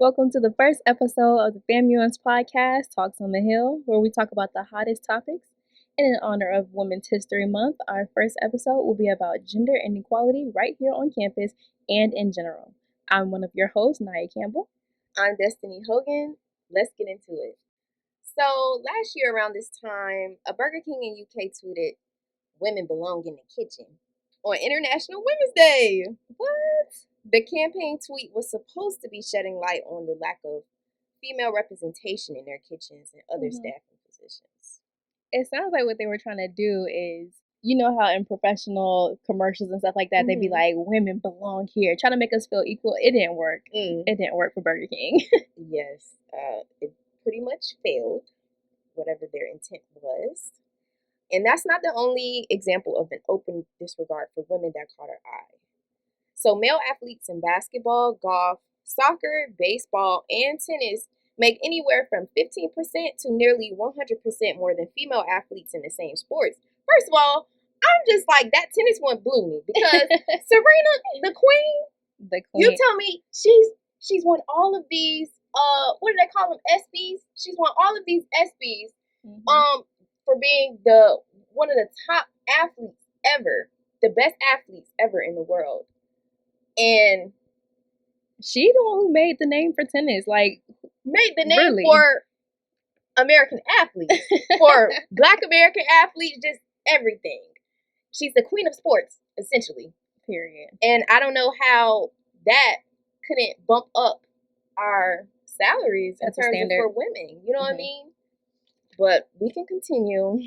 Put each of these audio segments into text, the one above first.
Welcome to the first episode of the FAMUN's podcast, Talks on the Hill, where we talk about the hottest topics. And in honor of Women's History Month, our first episode will be about gender inequality right here on campus and in general. I'm one of your hosts, Naya Campbell. I'm Destiny Hogan. Let's get into it. So last year around this time, a Burger King in UK tweeted, "Women belong in the kitchen" on International Women's Day. What? The campaign tweet was supposed to be shedding light on the lack of female representation in their kitchens and other staffing positions. It sounds like what they were trying to do is, you know how in professional commercials and stuff like that, they'd be like, women belong here, trying to make us feel equal. It didn't work. It didn't work for Burger King. Yes, it pretty much failed, whatever their intent was. And that's not the only example of an open disregard for women that caught our eye. So male athletes in basketball, golf, soccer, baseball, and tennis make anywhere from 15% to nearly 100% more than female athletes in the same sports. First of all, I'm just like, that tennis one blew me because Serena, the queen, you tell me she's won all of these, what do they call them, ESPYs? She's won all of these ESPYs for being one of the top athletes ever, the best athletes ever in the world. And she the one who made the name for tennis, like made the name for American athletes, for Black American athletes, just everything. She's the queen of sports, essentially. Period. And I don't know how that couldn't bump up our salaries in terms of for women. You know what I mean? But we can continue.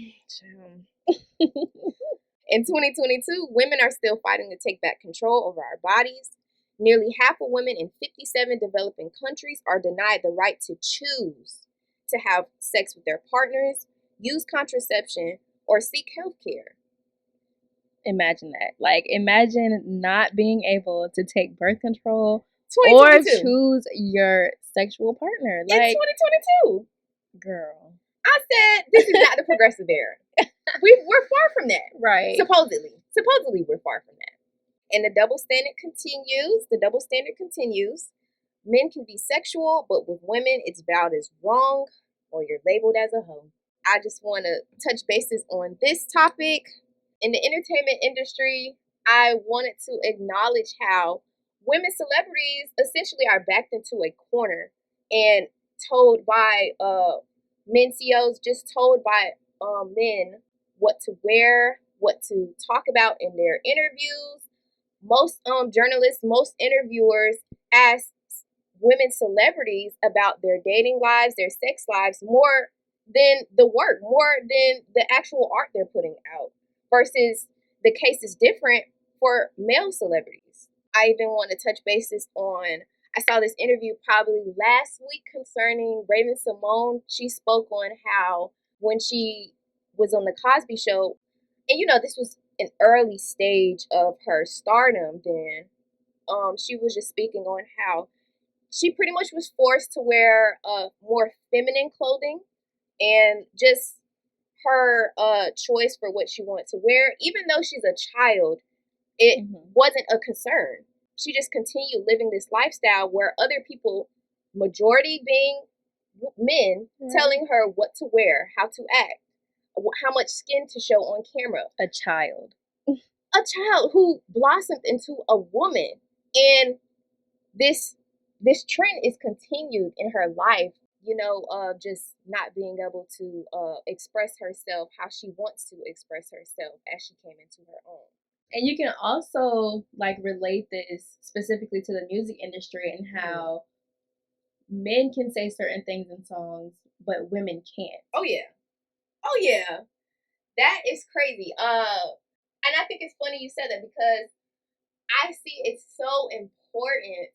In 2022, women are still fighting to take back control over our bodies. Nearly half of women in 57 developing countries are denied the right to choose to have sex with their partners, use contraception, or seek health care. Imagine that. Like, imagine not being able to take birth control or choose your sexual partner. Like, in 2022. Girl. I said, this is not the progressive era. We're far from that. Right. Supposedly, we're far from that. And the double standard continues. Men can be sexual, but with women, it's viewed as wrong or you're labeled as a hoe. I just want to touch bases on this topic. In the entertainment industry, I wanted to acknowledge how women celebrities essentially are backed into a corner and told by men CEOs, just told by men what to wear, what to talk about in their interviews. Most journalists, most interviewers ask women celebrities about their dating lives, their sex lives, more than the work, more than the actual art they're putting out. Versus the case is different for male celebrities. I even want to touch bases on, I saw this interview probably last week concerning Raven-Symoné. She spoke on how when she was on the Cosby Show, and you know, this was an early stage of her stardom then, she was just speaking on how she pretty much was forced to wear more feminine clothing, and just her choice for what she wanted to wear, even though she's a child, it wasn't a concern. She just continued living this lifestyle where other people, majority being men, telling her what to wear, how to act, how much skin to show on camera. A child who blossomed into a woman. And this trend is continued in her life, you know, just not being able to express herself how she wants to express herself as she came into her own. And you can also like relate this specifically to the music industry and how men can say certain things in songs, but women can't. Oh yeah. That is crazy. And I think it's funny you said that, because I see it's so important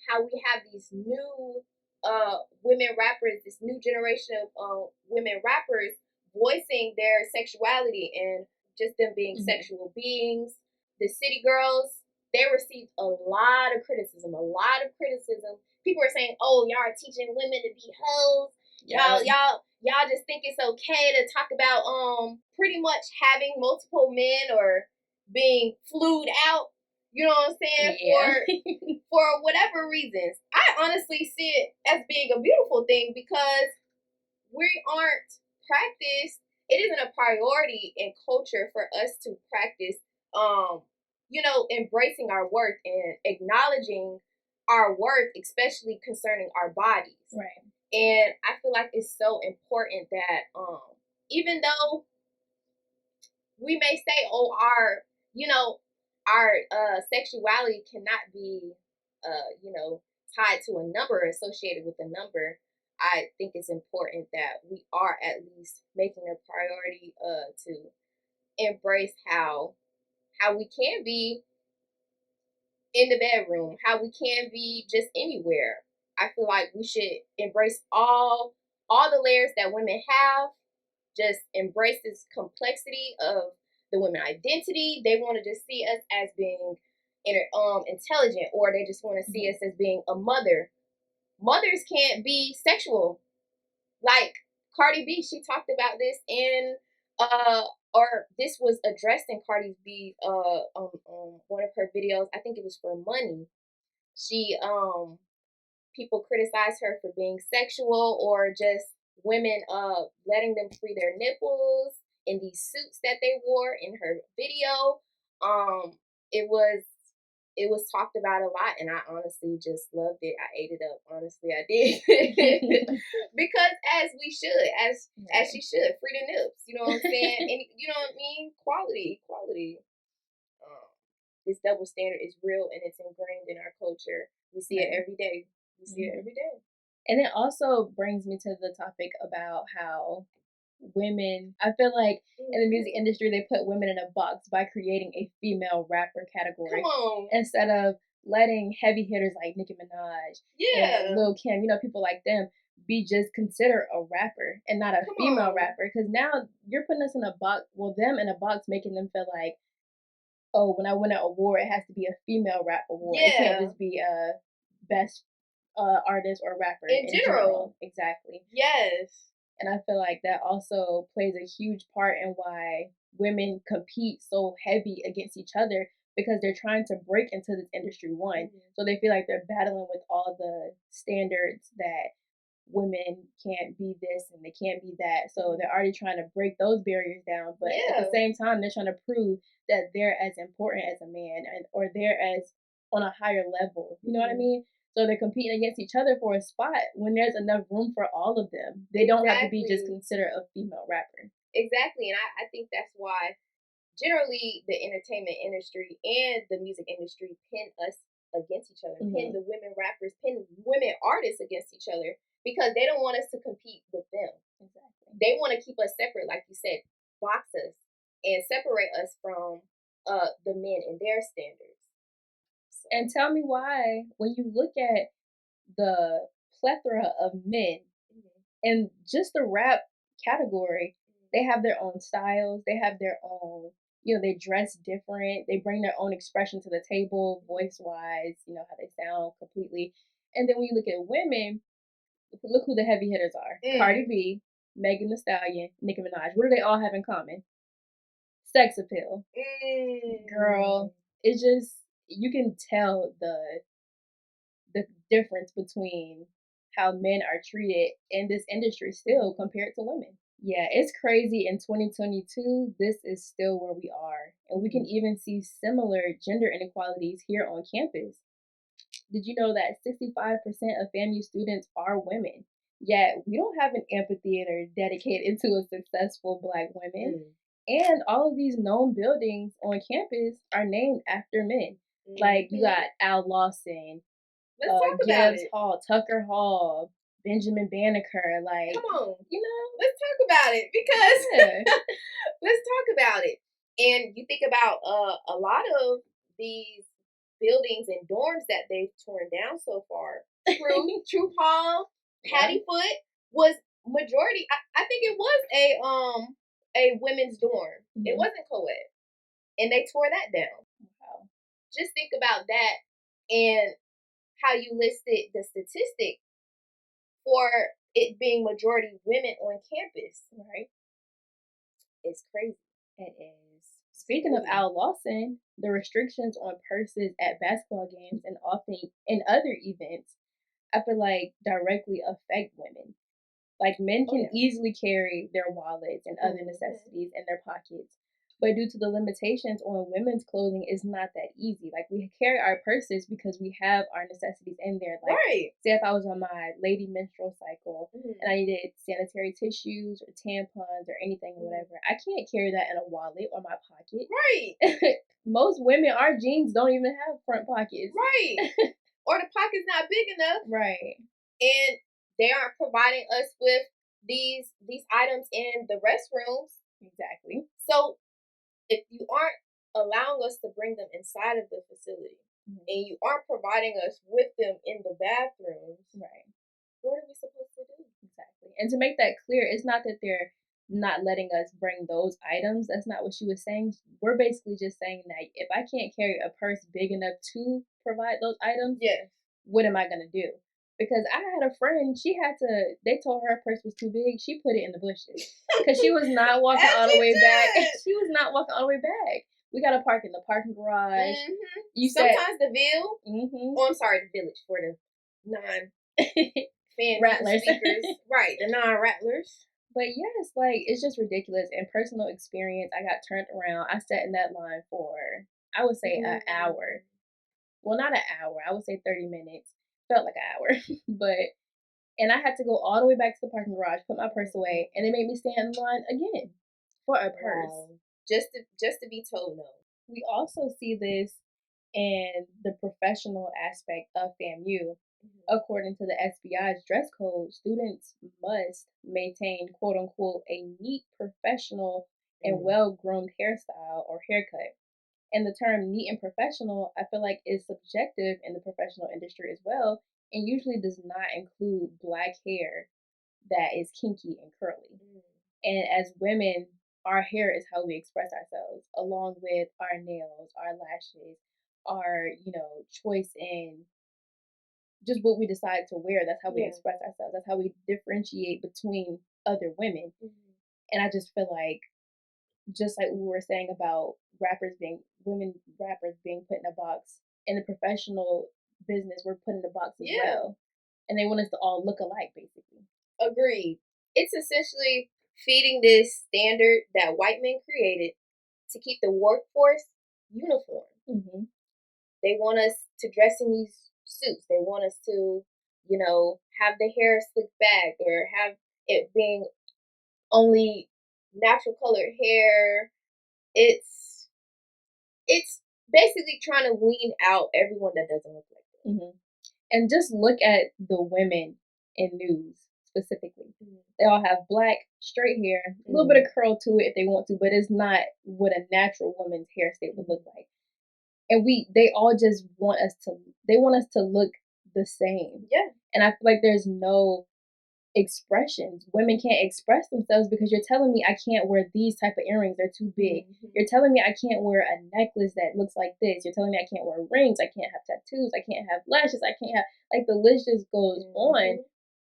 how we have these new women rappers, this new generation of women rappers voicing their sexuality and just them being sexual beings. The City Girls, they received a lot of criticism. People are saying, "Oh, y'all are teaching women to be hoes. Y'all just think it's okay to talk about pretty much having multiple men or being flued out." You know what I'm saying? Yeah. For whatever reasons. I honestly see it as being a beautiful thing because we aren't practiced. It isn't a priority in culture for us to practice, embracing our worth and acknowledging our worth, especially concerning our bodies. Right. And I feel like it's so important that even though we may say, oh, our sexuality cannot be, tied to a number, associated with a number. I think it's important that we are at least making a priority to embrace how we can be in the bedroom, how we can be just anywhere. I feel like we should embrace all the layers that women have. Just embrace this complexity of the women identity. They want to just see us as being intelligent, or they just want to see us as being a mother. Mothers can't be sexual. Like Cardi B, she talked about this in or this was addressed in Cardi B one of her videos. I think it was for Money. She people criticize her for being sexual, or just women letting them free their nipples in these suits that they wore in her video. It was talked about a lot, and I honestly just loved it. I ate it up. Honestly, I did. Because as we should, as she should, free the nips. You know what I'm saying? And you know what I mean? Quality. This double standard is real, and it's ingrained in our culture. We see it every day. We see it every day. And it also brings me to the topic about how women, I feel like in the music industry, they put women in a box by creating a female rapper category. Come on. Instead of letting heavy hitters like Nicki Minaj and Lil Kim, people like them, be just considered a rapper and not a female rapper. Because now you're putting us in a box, them in a box, making them feel like, oh, when I win an award, it has to be a female rap award. It can't just be a best artist or rapper in general. Exactly. Yes. And I feel like that also plays a huge part in why women compete so heavy against each other, because they're trying to break into this industry one. So they feel like they're battling with all the standards that women can't be this and they can't be that. So they're already trying to break those barriers down. But at the same time, they're trying to prove that they're as important as a man, or they're as on a higher level. You know what I mean? So they're competing against each other for a spot when there's enough room for all of them. They don't have to be just considered a female rapper. Exactly. And I think that's why generally the entertainment industry and the music industry pin us against each other, pin the women rappers, pin women artists against each other, because they don't want us to compete with them. Exactly. They want to keep us separate, like you said, box us and separate us from the men and their standards. So. And tell me why, when you look at the plethora of men and just the rap category, they have their own styles, they have their own, they dress different, they bring their own expression to the table, voice wise, how they sound completely. And then when you look at women, look who the heavy hitters are. Cardi B, Megan Thee Stallion, Nicki Minaj. What do they all have in common? Sex appeal. Girl, it's just, you can tell the difference between how men are treated in this industry still compared to women. Yeah, it's crazy. In 2022, this is still where we are. And we can even see similar gender inequalities here on campus. Did you know that 65% of FAMU students are women? Yet we don't have an amphitheater dedicated to a successful Black women. And all of these known buildings on campus are named after men. Like you got Al Lawson, Gibbs Hall, Tucker Hall, Benjamin Banneker. Like, come on, let's talk about it, because let's talk about it. And you think about a lot of these buildings and dorms that they've torn down so far. True Hall, Pattyfoot was majority. I think it was a women's dorm. It wasn't co-ed, and they tore that down. Wow. Just think about that, and how you listed the statistic for it being majority women on campus. Right. It's crazy. It is. Speaking of Al Lawson, the restrictions on purses at basketball games and often in other events, I feel like directly affect women. Like men can easily carry their wallets and other necessities in their pockets. But due to the limitations on women's clothing, it's not that easy. Like we carry our purses because we have our necessities in there. Like say if I was on my lady menstrual cycle and I needed sanitary tissues or tampons or anything or whatever, I can't carry that in a wallet or my pocket. Right. Most women, our jeans don't even have front pockets. Right. Or the pocket's not big enough. Right. And they aren't providing us with these items in the restrooms. Exactly. So if you aren't allowing us to bring them inside of the facility and you aren't providing us with them in the bathrooms, right, what are we supposed to do? Exactly. And to make that clear, it's not that they're not letting us bring those items. That's not what she was saying. We're basically just saying that if I can't carry a purse big enough to provide those items, what am I gonna do? Because I had a friend, they told her purse was too big. She put it in the bushes because she was not walking all the way back. She was not walking all the way back. We got to park in the parking garage. Sometimes the Ville. Oh, I'm sorry, the Village for the non rattlers speakers. Right, the non-rattlers. But yes, like it's just ridiculous. In personal experience, I got turned around. I sat in that line for, I would say, an hour. Well, not an hour. I would say 30 minutes. Felt like an hour. And I had to go all the way back to the parking garage, put my purse away, and they made me stand in line again for a purse. Wow. Just to be told no. We also see this in the professional aspect of FAMU. According to the SBI's dress code, students must maintain, quote unquote, a neat, professional, and well groomed hairstyle or haircut. And the term neat and professional, I feel like, is subjective in the professional industry as well, and usually does not include black hair that is kinky and curly. And as women, our hair is how we express ourselves, along with our nails, our lashes, our, choice in just what we decide to wear. That's how we express ourselves. That's how we differentiate between other women. And I just feel like, just like we were saying about women rappers being put in a box, in the professional business, we're put in a box as well. And they want us to all look alike, basically. Agreed. It's essentially feeding this standard that white men created to keep the workforce uniform. They want us to dress in these suits. They want us to, have the hair slicked back or have it being only natural colored hair. It's basically trying to wean out everyone that doesn't look like them. And just look at the women in news specifically. They all have black, straight hair, a little bit of curl to it if they want to, but it's not what a natural woman's hair state would look like. And they all just want us to look the same. Yeah. And I feel like there's no expressions. Women can't express themselves because you're telling me I can't wear these type of earrings, they're too big. You're telling me I can't wear a necklace that looks like this. You're telling me I can't wear rings, I can't have tattoos, I can't have lashes, I can't have, like, the list just goes on.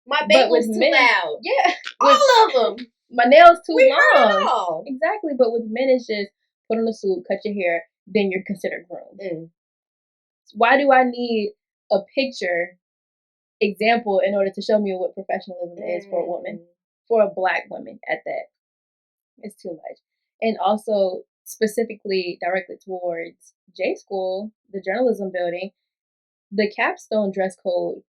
My bagels too loud. Yeah. All of them. My nails too long. Heard it all. Exactly, but with men it's just put on a suit, cut your hair, then you're considered groomed. Why do I need a picture example in order to show me what professionalism is for a woman, for a black woman at that? It's too much. And also specifically directed towards J School, the journalism building, the capstone dress code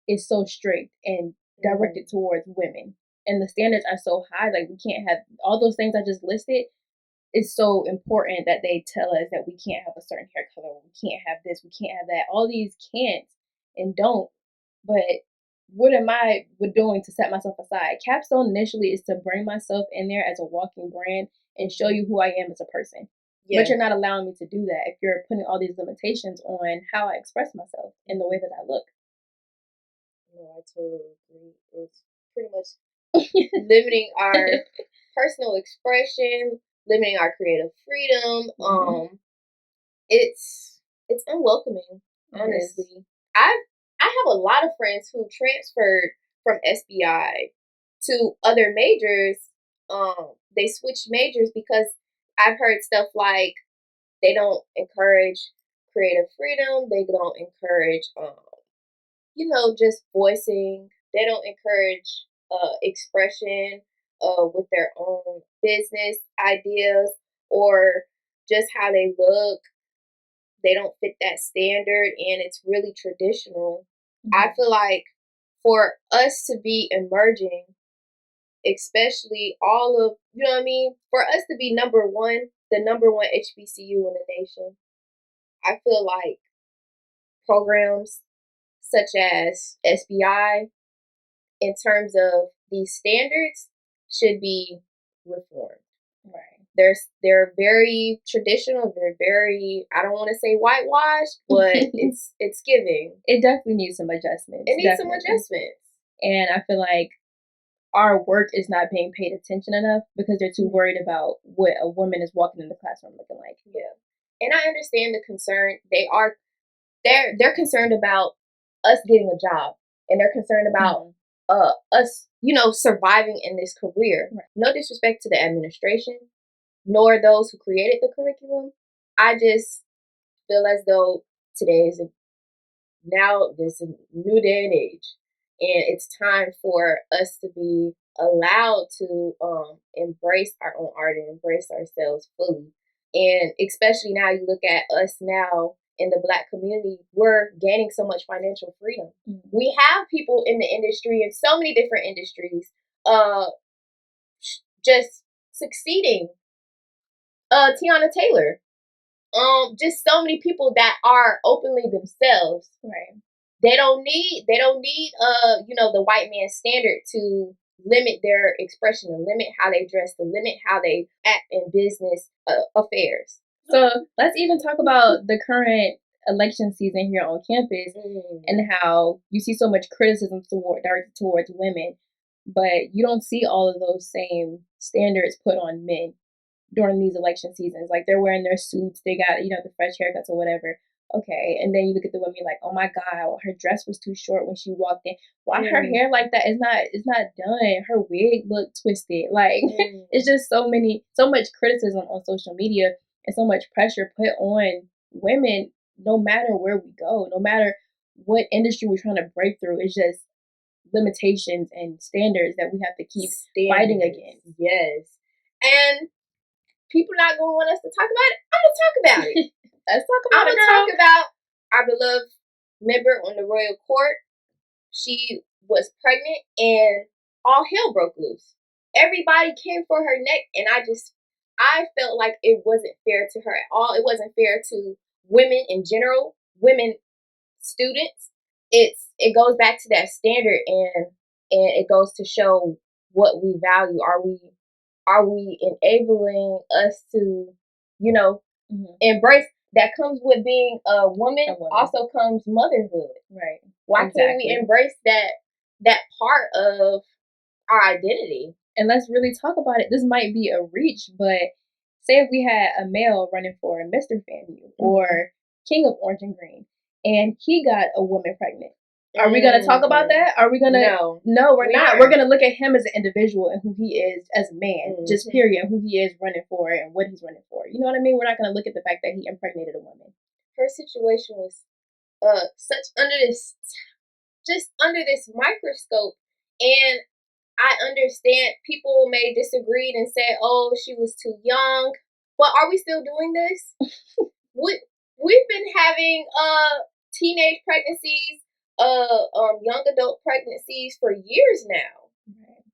is so strict and directed towards women. And the standards are so high, like we can't have all those things I just listed. It's so important that they tell us that we can't have a certain hair color, we can't have this, we can't have that. All these can't and don't. But what am I doing to set myself aside? Capstone initially is to bring myself in there as a walking brand and show you who I am as a person. But you're not allowing me to do that if you're putting all these limitations on how I express myself and the way that I look. No, I totally agree. It's pretty much limiting our personal expression, limiting our creative freedom. It's unwelcoming, honestly. I have a lot of friends who transferred from SBI to other majors. They switched majors because I've heard stuff like they don't encourage creative freedom. They don't encourage, just voicing. They don't encourage expression with their own business ideas or just how they look. They don't fit that standard, and it's really traditional. I feel like for us to be emerging, especially all of, for us to be number one, the number one HBCU in the nation, I feel like programs such as SBI, in terms of these standards, should be reformed. Right. They're very traditional. They're very, I don't want to say whitewashed, but it's giving. It definitely needs some adjustments. It needs some adjustments. And I feel like our work is not being paid attention enough because they're too worried about what a woman is walking in the classroom looking like. Yeah. And I understand the concern. They're concerned about us getting a job, and they're concerned about us, surviving in this career. Right. No disrespect to the administration, nor those who created the curriculum. I just feel as though today is this new day and age, and it's time for us to be allowed to embrace our own art and embrace ourselves fully. And especially now, you look at us now in the Black community, we're gaining so much financial freedom. We have people in the industry, in so many different industries, just succeeding. Tiana Taylor, just so many people that are openly themselves. Right. They don't need the white man's standard to limit their expression, to limit how they dress, to limit how they act in business affairs. So let's even talk about the current election season here on campus and how you see so much criticism directed towards women, but you don't see all of those same standards put on men during these election seasons. Like, they're wearing their suits, they got, the fresh haircuts or whatever. Okay, and then you look at the women like, oh my God, her dress was too short when she walked in. Why her hair like that? It's not done. Her wig looked twisted. Like, it's just so much criticism on social media and so much pressure put on women, no matter where we go, no matter what industry we're trying to break through. It's just limitations and standards that we have to keep fighting against. Yes. And people not gonna want us to talk about it. I'm gonna talk about it. Let's talk about it, girl. I'm gonna talk about our beloved member on the royal court. She was pregnant and all hell broke loose. Everybody came for her neck, and I felt like it wasn't fair to her at all. It wasn't fair to women in general, women students. It goes back to that standard, and it goes to show what we value. Are we enabling us to, embrace? That comes with being a woman. Also comes motherhood. Right. Why can't we embrace that part of our identity? And let's really talk about it. This might be a reach, but say if we had a male running for Mr. FAMU or King of Orange and Green, and he got a woman pregnant. Are we going to talk about that? Are we going to? No, we're not. We're going to look at him as an individual and who he is as a man, just period, who he is running for and what he's running for. You know what I mean? We're not going to look at the fact that he impregnated a woman. Her situation was under this microscope, and I understand people may disagree and say, "Oh, she was too young," but are we still doing this? We've been having teenage pregnancies, young adult pregnancies for years now. Right.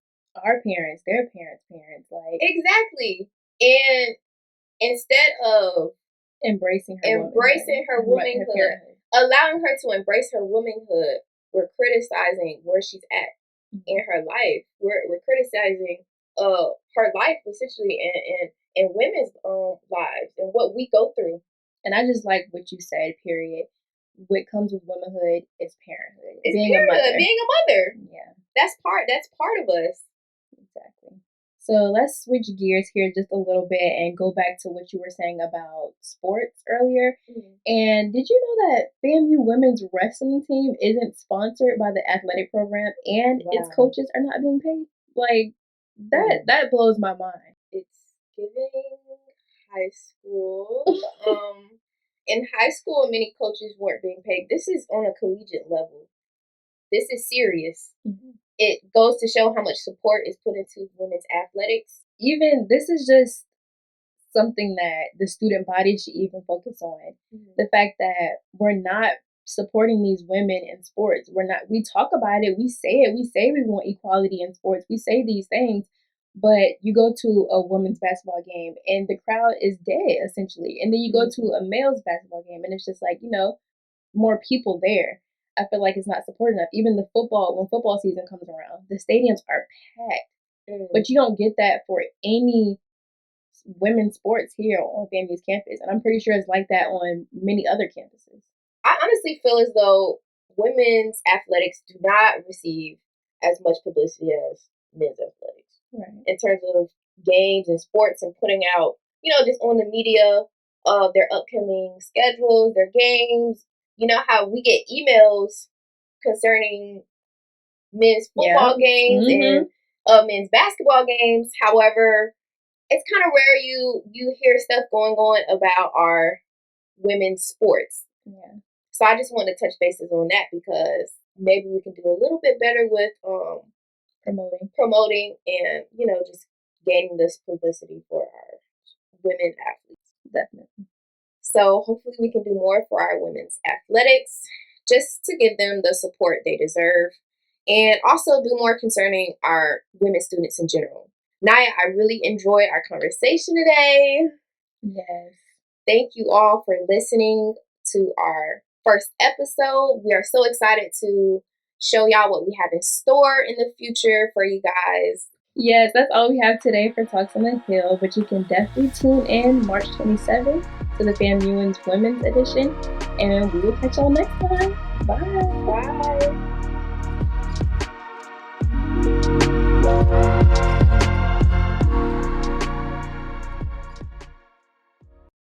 Our parents, their parents, like exactly. And instead of embracing her womanhood, allowing her to embrace her womanhood, we're criticizing where she's at in her life. We're criticizing her life essentially, and women's lives and what we go through. And I just like what you said, period. What comes with womanhood is parenthood. It's being a mother. Yeah. That's part of us. Exactly. So let's switch gears here just a little bit and go back to what you were saying about sports earlier. And did you know that FAMU women's wrestling team isn't sponsored by the athletic program and its coaches are not being paid? Like, that blows my mind. It's giving high school. In high school, many coaches weren't being paid. This is on a collegiate level. This is serious. Mm-hmm. It goes to show how much support is put into women's athletics. Even this is just something that the student body should even focus on. Mm-hmm. The fact that we're not supporting these women in sports. We talk about it, we say we want equality in sports. We say these things, but you go to a women's basketball game and the crowd is dead essentially. And then you go to a male's basketball game and it's just like, more people there. I feel like it's not supported enough. Even when football season comes around, the stadiums are packed. But you don't get that for any women's sports here on FAMU's campus, and I'm pretty sure it's like that on many other campuses. I honestly feel as though women's athletics do not receive as much publicity as men's athletics. Right. In terms of games and sports and putting out, just on the media of their upcoming schedules, their games. You know how we get emails concerning men's football games and men's basketball games. However, it's kind of rare you hear stuff going on about our women's sports. Yeah. So I just want to touch bases on that because maybe we can do a little bit better with promoting and just gaining this publicity for our women athletes. Definitely. So hopefully we can do more for our women's athletics just to give them the support they deserve and also do more concerning our women students in general. Naya, I really enjoyed our conversation today. Yes. Thank you all for listening to our first episode. We are so excited to show y'all what we have in store in the future for you guys. Yes, that's all we have today for Talks on the Hill, but you can definitely tune in March 27th to the FAMU's Women's Edition, and we will catch y'all next time. Bye. Bye.